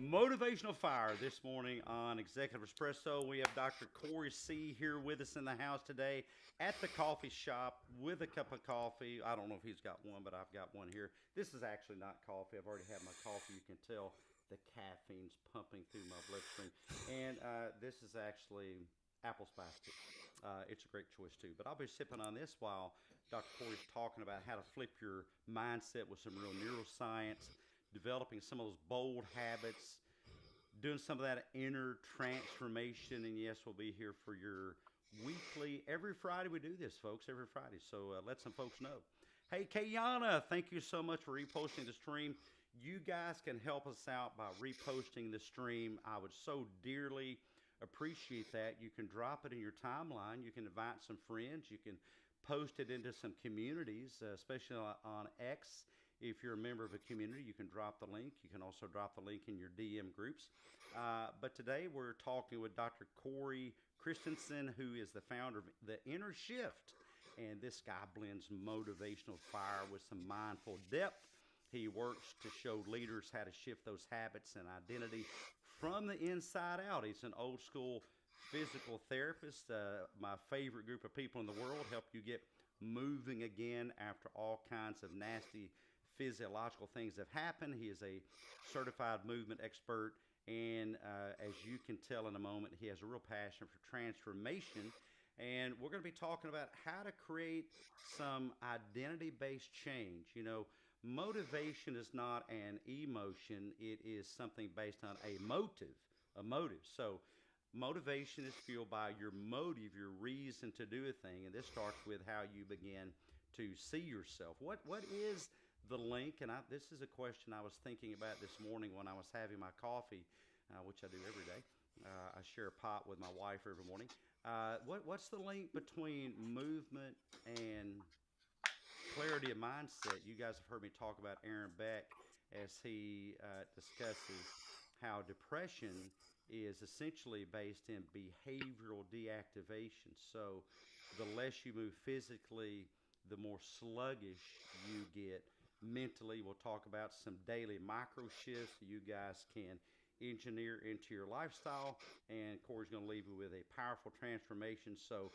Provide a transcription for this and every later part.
Motivational Fire this morning on Executive Espresso. We have Dr. Cory C. here with us in the house today at the coffee shop with a cup of coffee. I don't know if he's got one, but I've got one here. This is actually not coffee. I've already had my coffee. You can tell the caffeine's pumping through my bloodstream. And this is actually apple spice tea. It's a great choice too. But I'll be sipping on this while Dr. Cory's talking about how to flip your mindset with some real neuroscience, developing some of those bold habits, doing some of that inner transformation. And yes, we'll be here for your weekly. Every Friday we do this, folks, every Friday. So let some folks know. Hey, Kayana, thank you so much for reposting the stream. You guys can help us out by reposting the stream. I would so dearly appreciate that. You can drop it in your timeline. You can invite some friends. You can post it into some communities, especially on X. If you're a member of a community, you can drop the link. You can also drop the link in your DM groups. But today we're talking with Dr. Cory Christensen, who is the founder of The Inner Shift. And this guy blends motivational fire with some mindful depth. He works to show leaders how to shift those habits and identity from the inside out. He's an old school physical therapist. My favorite group of people in the world, help you get moving again after all kinds of nasty physiological things have happened. He is a certified movement expert, and as you can tell in a moment, he has a real passion for transformation. And we're going to be talking about how to create some identity-based change. You know, motivation is not an emotion. It is something based on a motive. So motivation is fueled by your motive, your reason to do a thing. And this starts with how you begin to see yourself. What is the link? And this is a question I was thinking about this morning when I was having my coffee, which I do every day. I share a pot with my wife every morning. What's the link between movement and clarity of mindset? You guys have heard me talk about Aaron Beck as he discusses how depression is essentially based in behavioral deactivation. So the less you move physically, the more sluggish you get mentally. We'll talk about some daily microshifts you guys can engineer into your lifestyle, and Cory's going to leave you with a powerful transformation. So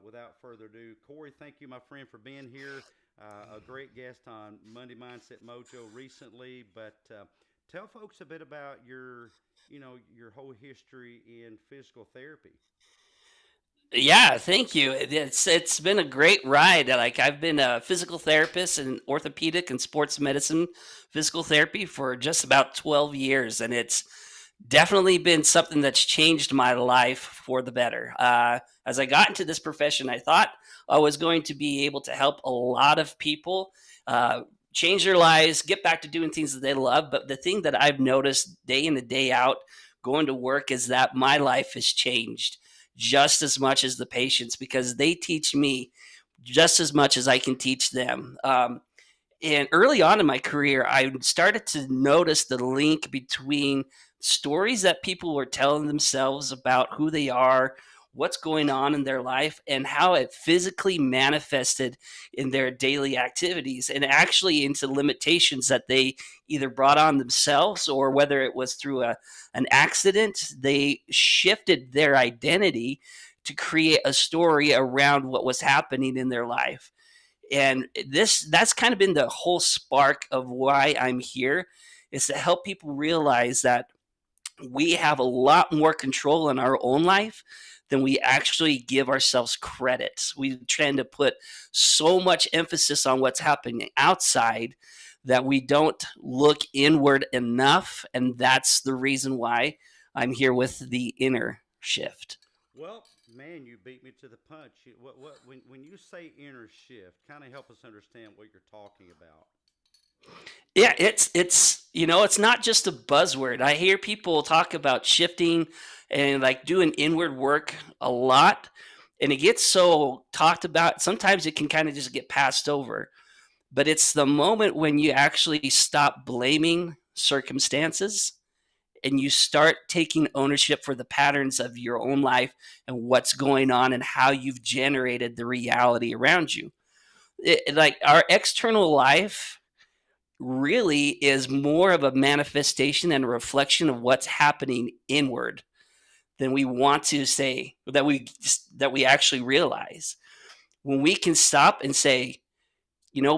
without further ado, Cory, thank you, my friend, for being here. A great guest on Monday Mindset Mojo recently, but tell folks a bit about your whole history in physical therapy. Yeah, thank you. It's been a great ride. Like I've been a physical therapist in orthopedic and sports medicine physical therapy for just about 12 years, and it's definitely been something that's changed my life for the better. As I got into this profession, I thought I was going to be able to help a lot of people change their lives, get back to doing things that they love. But the thing that I've noticed day in and day out going to work is that my life has changed just as much as the patients, because they teach me just as much as I can teach them. And early on in my career, I started to notice the link between stories that people were telling themselves about who they are, what's going on in their life, and how it physically manifested in their daily activities, and actually into limitations that they either brought on themselves, or whether it was through an accident, they shifted their identity to create a story around what was happening in their life. And that's kind of been the whole spark of why I'm here, is to help people realize that we have a lot more control in our own life than we actually give ourselves credit. We tend to put so much emphasis on what's happening outside that we don't look inward enough. And that's the reason why I'm here with the inner shift. Well, man, you beat me to the punch. When you say inner shift, kind of help us understand what you're talking about. Yeah, it's not just a buzzword. I hear people talk about shifting and like doing inward work a lot, and it gets so talked about. Sometimes it can kind of just get passed over. But it's the moment when you actually stop blaming circumstances and you start taking ownership for the patterns of your own life and what's going on and how you've generated the reality around you. Like our external life really is more of a manifestation and a reflection of what's happening inward than we want to say, that we actually realize. When we can stop and say,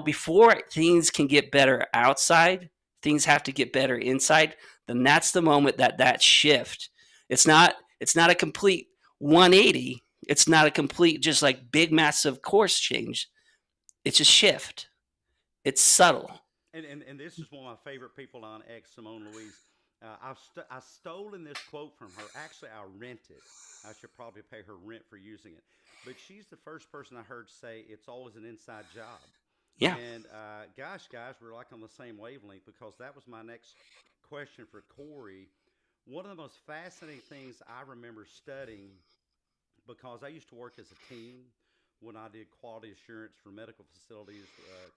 before things can get better outside, things have to get better inside, then that's the moment that shift. It's not a complete 180. It's not a complete just like big massive course change. It's a shift. It's subtle. And this is one of my favorite people on X, Simone Louise. I've stolen this quote from her. Actually, I rented. I should probably pay her rent for using it. But she's the first person I heard say it's always an inside job. Yeah. And gosh, guys, we're like on the same wavelength because that was my next question for Cory. One of the most fascinating things I remember studying, because I used to work as a team when I did quality assurance for medical facilities,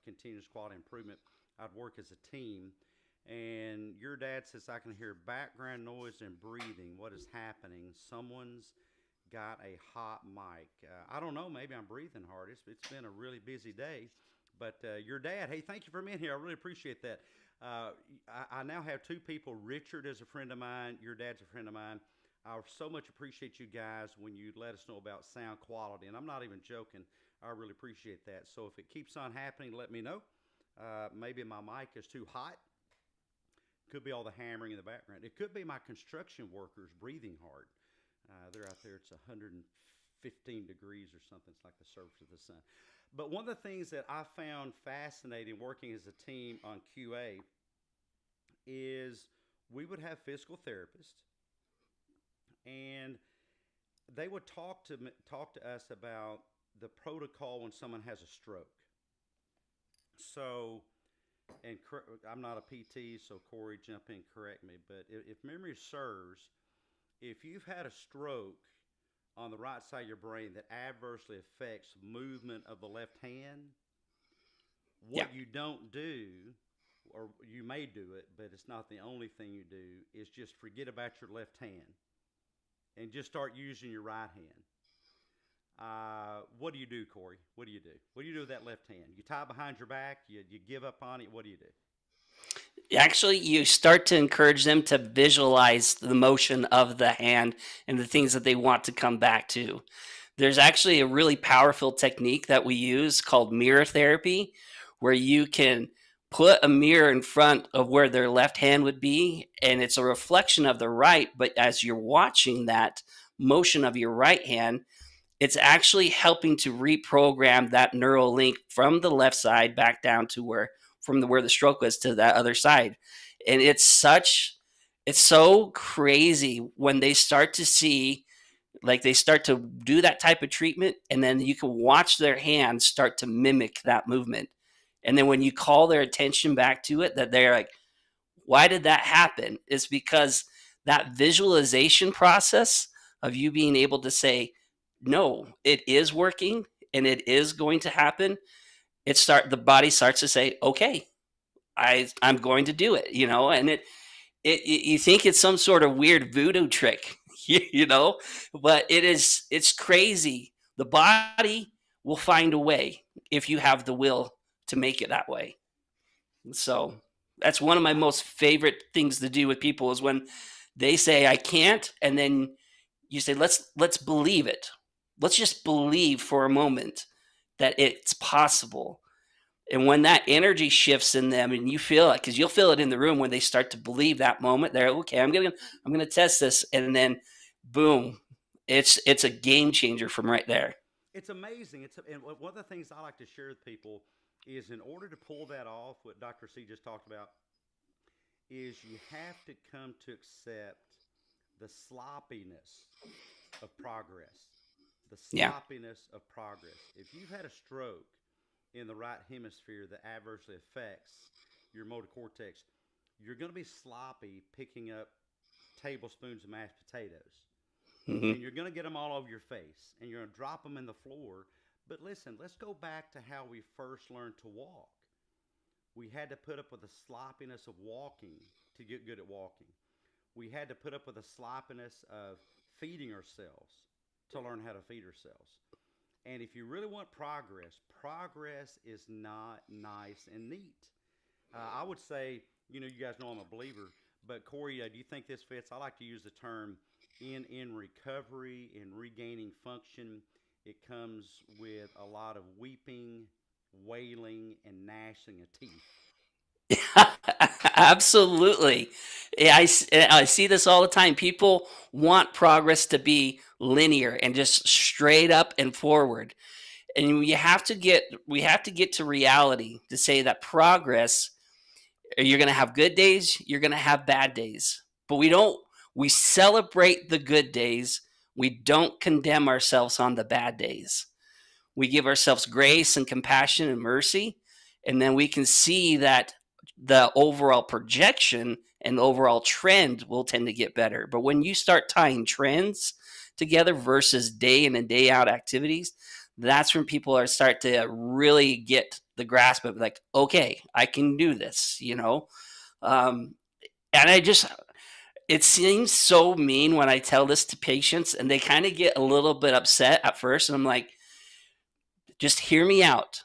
continuous quality improvement. I'd work as a team. And your dad says, I can hear background noise and breathing. What is happening? Someone's got a hot mic. I don't know. Maybe I'm breathing hard. It's been a really busy day. But your dad, hey, thank you for being here. I really appreciate that. I now have two people. Richard is a friend of mine. Your dad's a friend of mine. I so much appreciate you guys when you let us know about sound quality. And I'm not even joking. I really appreciate that. So if it keeps on happening, let me know. Maybe my mic is too hot. Could be all the hammering in the background. It could be my construction workers breathing hard. They're out there. It's 115 degrees or something. It's like the surface of the sun. But one of the things that I found fascinating working as a team on QA is we would have physical therapists, and they would talk to us about the protocol when someone has a stroke. So, and I'm not a PT, so Cory, jump in, correct me. But if memory serves, if you've had a stroke on the right side of your brain that adversely affects movement of the left hand, Yeah. what you don't do, or you may do it, but it's not the only thing you do, is just forget about your left hand and just start using your right hand. What do you do, Cory? What do you do? What do you do with that left hand? You tie behind your back? You give up on it? What do you do? Actually, you start to encourage them to visualize the motion of the hand and the things that they want to come back to. There's actually a really powerful technique that we use called mirror therapy, where you can put a mirror in front of where their left hand would be, and it's a reflection of the right. But as you're watching that motion of your right hand, it's actually helping to reprogram that neural link from the left side back down to where the stroke was to that other side. And it's so crazy when they start to see, like, they start to do that type of treatment, and then you can watch their hands start to mimic that movement. And then when you call their attention back to it, that they're like, why did that happen? It's because that visualization process of you being able to say, no, it is working and it is going to happen. The body starts to say, okay, I'm going to do it, and you think it's some sort of weird voodoo trick, but it's crazy. The body will find a way if you have the will to make it that way. So that's one of my most favorite things to do with people is when they say I can't, and then you say let's believe it. Let's just believe for a moment that it's possible. And when that energy shifts in them, and you feel it, because you'll feel it in the room when they start to believe that moment, they're okay. I'm gonna test this, and then boom, it's a game changer from right there. It's amazing. And one of the things I like to share with people is in order to pull that off, what Dr. C just talked about, is you have to come to accept the sloppiness of progress. The Yeah. sloppiness of progress. If you've had a stroke in the right hemisphere that adversely affects your motor cortex, you're going to be sloppy picking up tablespoons of mashed potatoes. Hmm. And you're going to get them all over your face, and you're going to drop them in the floor. But listen, let's go back to how we first learned to walk. We had to put up with the sloppiness of walking to get good at walking. We had to put up with the sloppiness of feeding ourselves to learn how to feed ourselves. And if you really want progress, progress is not nice and neat. I would say, you guys know I'm a believer, but Cory, do you think this fits? I like to use the term in recovery, in regaining function. It comes with a lot of weeping, wailing, and gnashing of teeth. Absolutely. Yeah, I see this all the time. People want progress to be linear and just straight up and forward. And we have to get to reality to say that progress, you're going to have good days, you're going to have bad days. But we celebrate the good days. We don't condemn ourselves on the bad days. We give ourselves grace and compassion and mercy, and then we can see that the overall projection and overall trend will tend to get better. But when you start tying trends together versus day in and day out activities, that's when people are start to really get the grasp of, like, okay, I can do this. um, and it seems so mean when I tell this to patients, and they kind of get a little bit upset at first, and I'm like, just hear me out,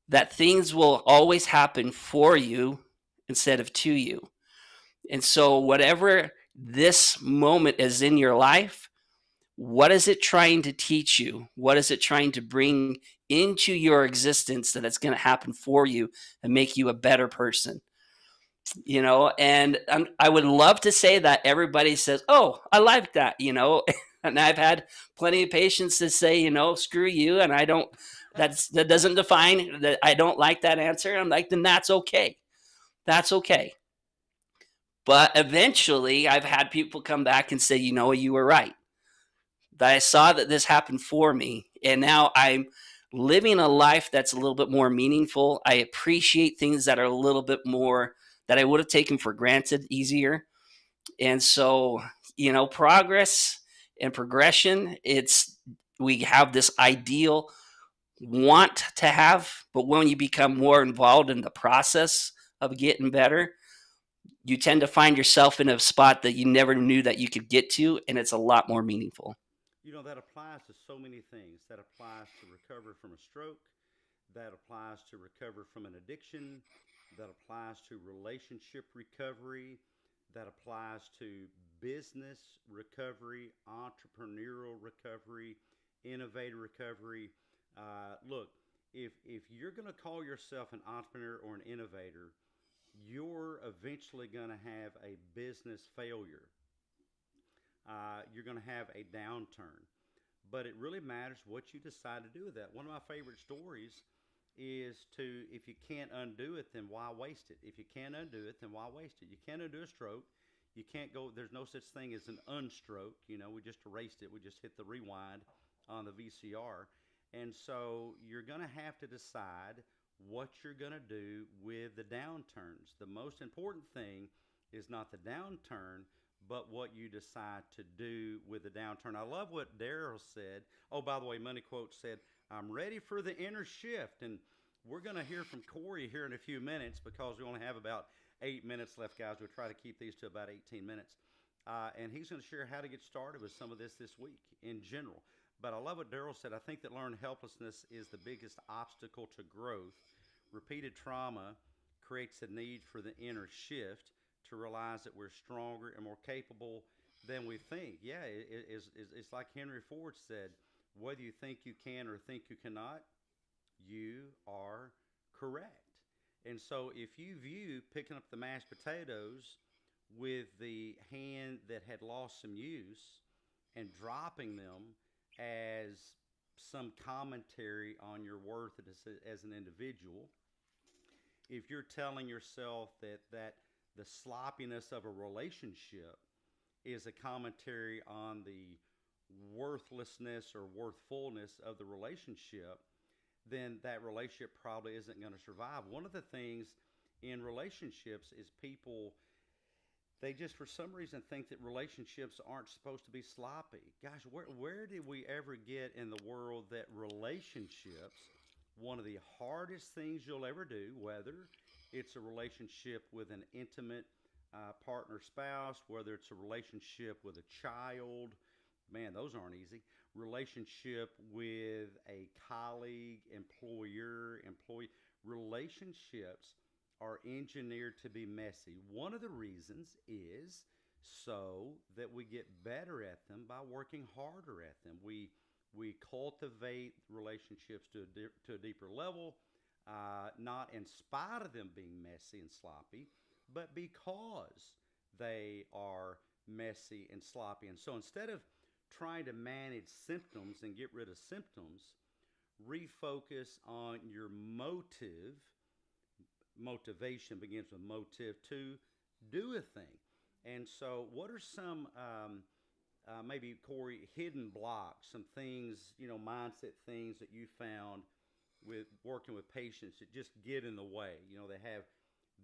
that things will always happen for you instead of to you. And so, whatever this moment is in your life, what is it trying to teach you? What is it trying to bring into your existence that it's going to happen for you and make you a better person? And I would love to say that everybody says, oh, I like that. And I've had plenty of patients that say, screw you, and I don't, that doesn't define that, I don't like that answer. I'm like, then that's okay. That's okay. But eventually I've had people come back and say, you were right, that I saw that this happened for me, and now I'm living a life that's a little bit more meaningful. I appreciate things that are a little bit more, that I would have taken for granted, easier. And so, progress and progression, we have this ideal want to have, but when you become more involved in the process of getting better, you tend to find yourself in a spot that you never knew that you could get to, and it's a lot more meaningful. That applies to so many things. That applies to recover from a stroke. That applies to recover from an addiction. That applies to relationship recovery. That applies to business recovery, entrepreneurial recovery, innovative recovery. Look, if you're going to call yourself an entrepreneur or an innovator, you're eventually going to have a business failure. You're going to have a downturn. But it really matters what you decide to do with that. One of my favorite stories is to, if you can't undo it, then why waste it? If you can't undo it, then why waste it? You can't undo a stroke. You can't go, there's no such thing as an unstroke. We just erased it. We just hit the rewind on the VCR. And so you're going to have to decide what you're going to do with the downturns. The most important thing is not the downturn, but what you decide to do with the downturn. I love what Daryl said. Oh, by the way, Money Quote said, I'm ready for the inner shift. And we're going to hear from Cory here in a few minutes, because we only have about 8 minutes left, guys. We'll try to keep these to about 18 minutes. And he's going to share how to get started with some of this week in general. But I love what Daryl said. I think that learned helplessness is the biggest obstacle to growth. Repeated trauma creates a need for the inner shift, to realize that we're stronger and more capable than we think. Yeah, it's like Henry Ford said, whether you think you can or think you cannot, you are correct. And so if you view picking up the mashed potatoes with the hand that had lost some use and dropping them as some commentary on your worth as an individual, if you're telling yourself that the sloppiness of a relationship is a commentary on the worthlessness or worthfulness of the relationship, then that relationship probably isn't going to survive. One of the things in relationships is people, they just for some reason think that relationships aren't supposed to be sloppy. Gosh, where did we ever get in the world that relationships, one of the hardest things you'll ever do, whether it's a relationship with an intimate partner, spouse, whether it's a relationship with a child, man, those aren't easy. Relationship with a colleague, employer, employee, relationships are engineered to be messy. One of the reasons is so that we get better at them by working harder at them. We cultivate relationships to a deeper level, not in spite of them being messy and sloppy, but because they are messy and sloppy. And so instead of trying to manage symptoms and get rid of symptoms, refocus on your motive. Motivation begins with motive to do a thing. And so, what are some maybe Cory hidden blocks, some things, mindset things that you found with working with patients that just get in the way? They have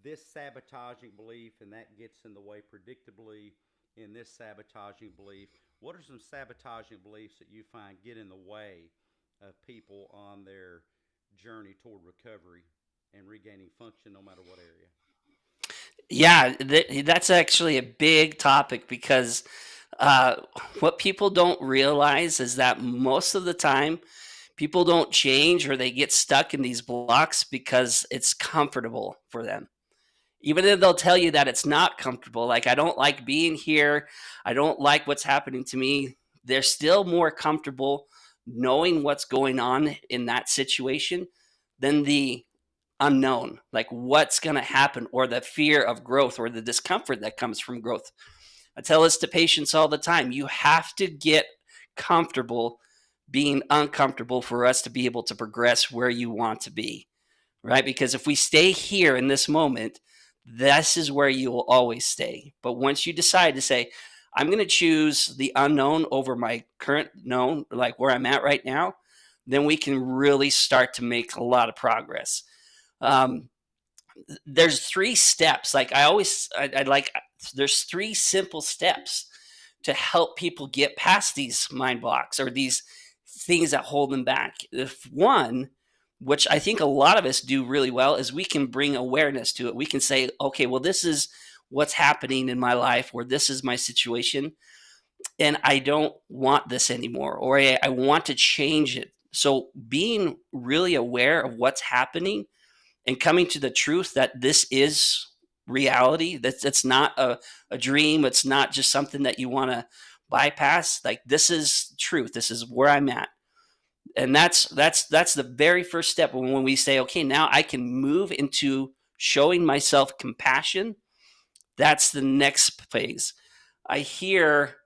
this sabotaging belief, and that gets in the way predictably in this sabotaging belief. What are some sabotaging beliefs that you find get in the way of people on their journey toward recovery and regaining function no matter what area? Yeah, that's actually a big topic because uh, what people don't realize is that most of the time people don't change or they get stuck in these blocks because it's comfortable for them. Even if they'll tell you that it's not comfortable, like, I don't like being here, I don't like what's happening to me, they're still more comfortable knowing what's going on in that situation than the unknown, like what's going to happen, or the fear of growth, or the discomfort that comes from growth. I tell this to patients all the time. You have to get comfortable being uncomfortable for us to be able to progress where you want to be, right? Because if we stay here in this moment, this is where you will always stay. But once you decide to say, I'm going to choose the unknown over my current known, like where I'm at right now, then we can really start to make a lot of progress. Um, there's three steps. Like I like, there's three simple steps to help people get past these mind blocks or these things that hold them back. If one, which I think a lot of us do really well, is we can bring awareness to it. We can say, okay, well, this is what's happening in my life, or this is my situation, and I don't want this anymore, or I want to change it. So being really aware of what's happening and coming to the truth that this is reality, that it's not a dream, it's not just something that you want to bypass. Like, this is truth, this is where I'm at. And that's the very first step. When we say, okay, now I can move into showing myself compassion, that's the next phase. I hear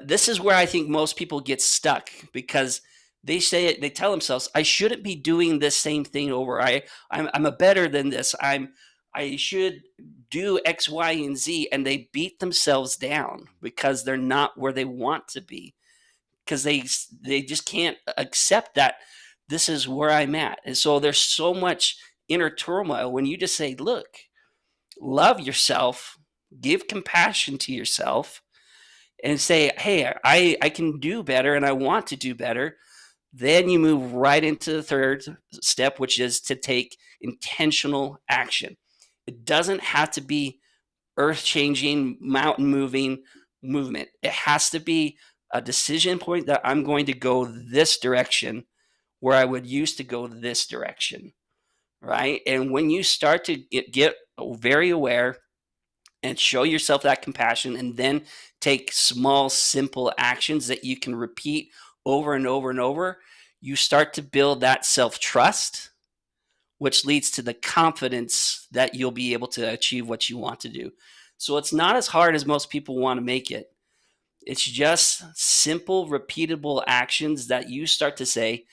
this is where I think most people get stuck, because they tell themselves, I shouldn't be doing this same thing over. I'm a better than this. I should do X, Y, and Z, and they beat themselves down because they're not where they want to be, because they just can't accept that this is where I'm at. And so there's so much inner turmoil when you just say, look, love yourself, give compassion to yourself, and say, hey, I can do better and I want to do better. Then you move right into the third step, which is to take intentional action. It doesn't have to be earth changing, mountain moving movement. It has to be a decision point that I'm going to go this direction where I would used to go this direction. Right. And when you start to get very aware and show yourself that compassion, and then take small, simple actions that you can repeat over and over and over, you start to build that self trust, which leads to the confidence that you'll be able to achieve what you want to do. So it's not as hard as most people want to make it. It's just simple, repeatable actions that you start to say,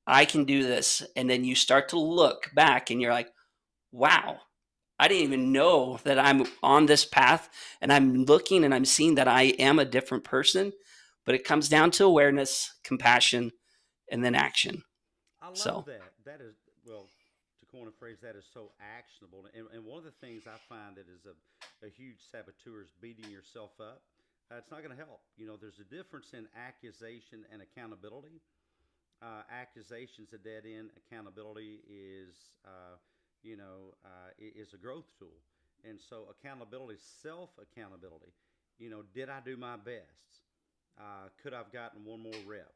I can do this. And then you start to look back and you're like, wow, I didn't even know that I'm on this path, and I'm looking and I'm seeing that I am a different person. But it comes down to awareness, compassion, and then action. I love So, that. That is, well, to coin a phrase, that is so actionable. And one of the things I find that is a huge saboteur is beating yourself up. It's not going to help. There's a difference in accusation and accountability. Accusation's a dead end. Accountability is a growth tool. And so accountability, self accountability. Did I do my best? Could I've gotten one more rep?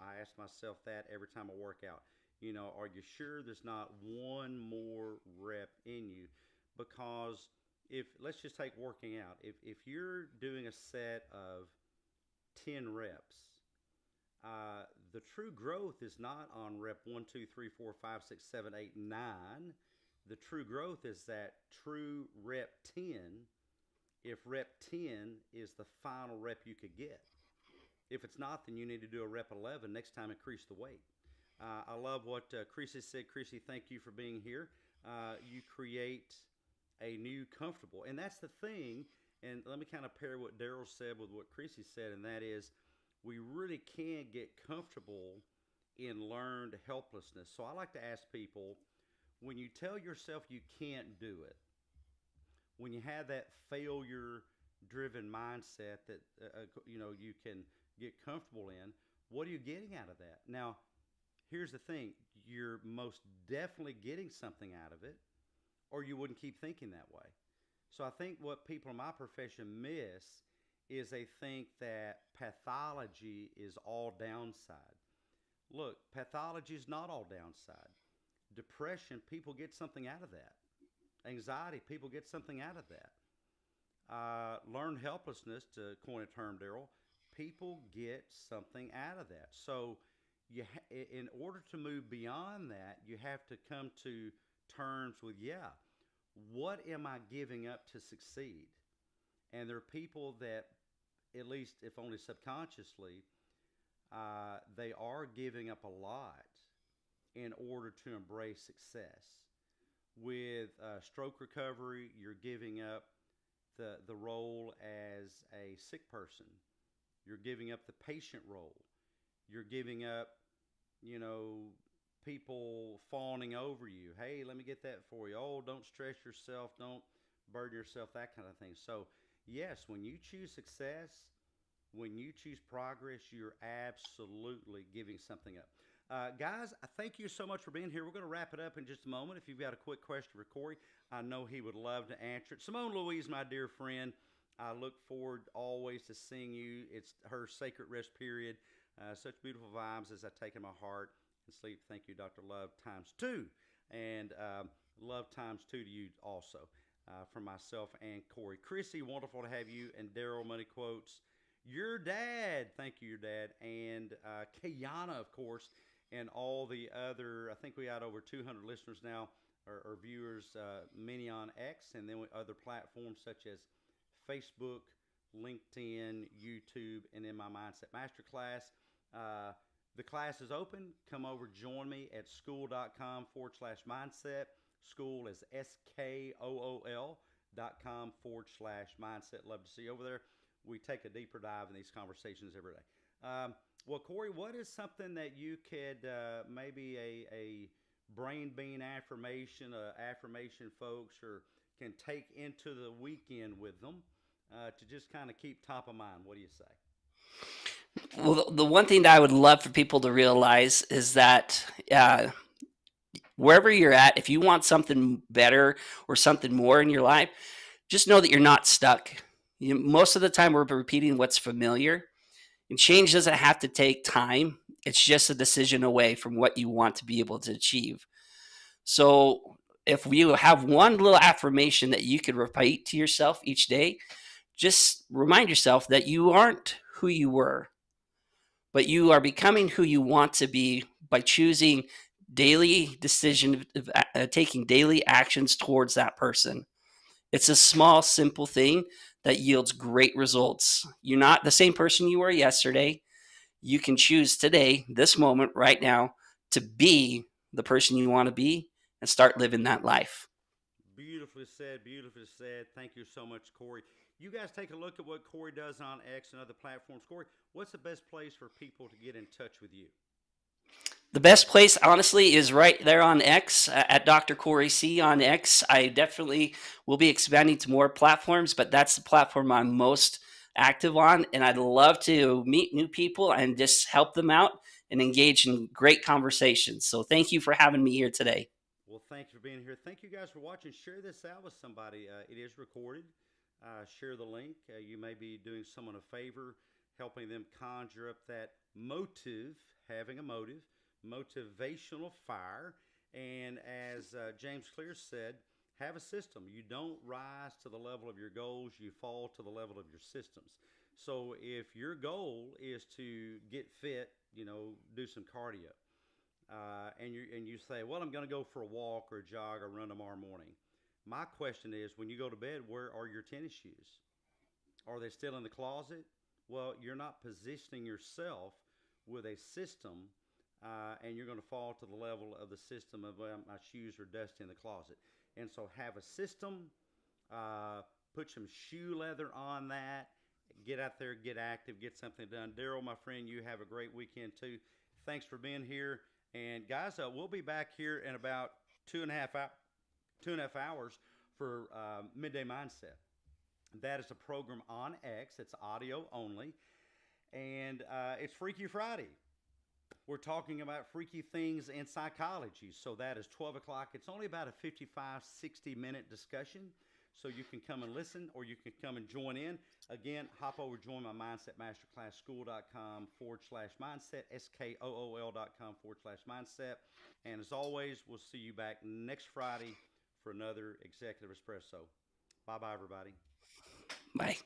I ask myself that every time I work out. Are you sure there's not one more rep in you? Because if let's just take working out. If you're doing a set of 10 reps, the true growth is not on rep 1, 2, 3, 4, 5, 6, 7, 8, 9. The true growth is that true rep 10. If rep 10 is the final rep you could get. If it's not, then you need to do a rep 11. Next time, increase the weight. I love what Chrissy said. Chrissy, thank you for being here. You create a new comfortable. And that's the thing. And let me kind of pair what Daryl said with what Chrissy said, and that is we really can get comfortable in learned helplessness. So I like to ask people, when you tell yourself you can't do it, when you have that failure driven mindset that you can get comfortable in, what are you getting out of that? Now, here's the thing, you're most definitely getting something out of it, or you wouldn't keep thinking that way. So I think what people in my profession miss is they think that pathology is all downside. Look, pathology is not all downside. Depression, people get something out of that. Anxiety, people get something out of that. Learned helplessness, to coin a term, Daryl, people get something out of that. So in order to move beyond that, you have to come to terms with, what am I giving up to succeed? And there are people that, at least if only subconsciously, they are giving up a lot in order to embrace success. With stroke recovery, you're giving up the role as a sick person. You're giving up the patient role. You're giving up, people fawning over you. Hey, let me get that for you. Oh, don't stress yourself. Don't burden yourself, that kind of thing. So, yes, when you choose success, when you choose progress, you're absolutely giving something up. Guys, I thank you so much for being here. We're going to wrap it up in just a moment. If you've got a quick question for Cory, I know he would love to answer it. Simone Louise, my dear friend, I look forward always to seeing you. It's her sacred rest period. Such beautiful vibes as I take in my heart and sleep. Thank you, Dr. Love, times two. And love times two to you also, from myself and Cory. Chrissy, wonderful to have you. And Daryl, Money Quotes. Your dad, thank you, your dad. And Kayana, of course, and all the other, I think we got over 200 listeners now, or viewers, many on X, and then other platforms such as Facebook, LinkedIn, YouTube, and in my Mindset Masterclass. The class is open. Come over, join me at school.com/mindset. School is SKOOL.com/mindset. Love to see you over there. We take a deeper dive in these conversations every day. Well, Cory, what is something that you could, maybe a brain bean affirmation, affirmation folks can take into the weekend with them to just kind of keep top of mind? What do you say? Well, the one thing that I would love for people to realize is that wherever you're at, if you want something better or something more in your life, just know that you're not stuck. Most of the time, we're repeating what's familiar, and change doesn't have to take time. It's just a decision away from what you want to be able to achieve. So, if you have one little affirmation that you could repeat to yourself each day, just remind yourself that you aren't who you were, but you are becoming who you want to be by choosing taking daily actions towards that person. It's a small, simple thing that yields great results. You're not the same person you were yesterday. You can choose today, this moment, right now, to be the person you want to be and start living that life. Beautifully said. Beautifully said. Thank you so much, Cory. You guys take a look at what Cory does on X and other platforms. Cory, what's the best place for people to get in touch with you? The best place, honestly, is right there on X at Dr. Cory C on X. I definitely will be expanding to more platforms, but that's the platform I'm most active on. And I'd love to meet new people and just help them out and engage in great conversations. So thank you for having me here today. Well, thank you for being here. Thank you guys for watching. Share this out with somebody. It is recorded. Share the link. You may be doing someone a favor, helping them conjure up that motive, having a motive motivational fire. And as James Clear said, have a system. You don't rise to the level of your goals, you fall to the level of your systems. So if your goal is to get fit, do some cardio, and you say, well, I'm going to go for a walk or a jog or run tomorrow morning. My question is, when you go to bed, where are your tennis shoes? Are they still in the closet? Well, you're not positioning yourself with a system, and you're going to fall to the level of the system of, well, my shoes are dusty in the closet. And so have a system, put some shoe leather on that, get out there, get active, get something done. Daryl, my friend, you have a great weekend too. Thanks for being here. And guys, we'll be back here in about 2.5 hours for Midday Mindset. That is a program on X. It's audio only. And it's Freaky Friday. We're talking about freaky things in psychology. So that is 12 o'clock. It's only about a 55, 60-minute discussion. So you can come and listen, or you can come and join in. Again, hop over, join my Mindset Masterclass, school.com/mindset, SKOOL.com/mindset. And as always, we'll see you back next Friday for another Executive Espresso. Bye-bye, everybody. Bye.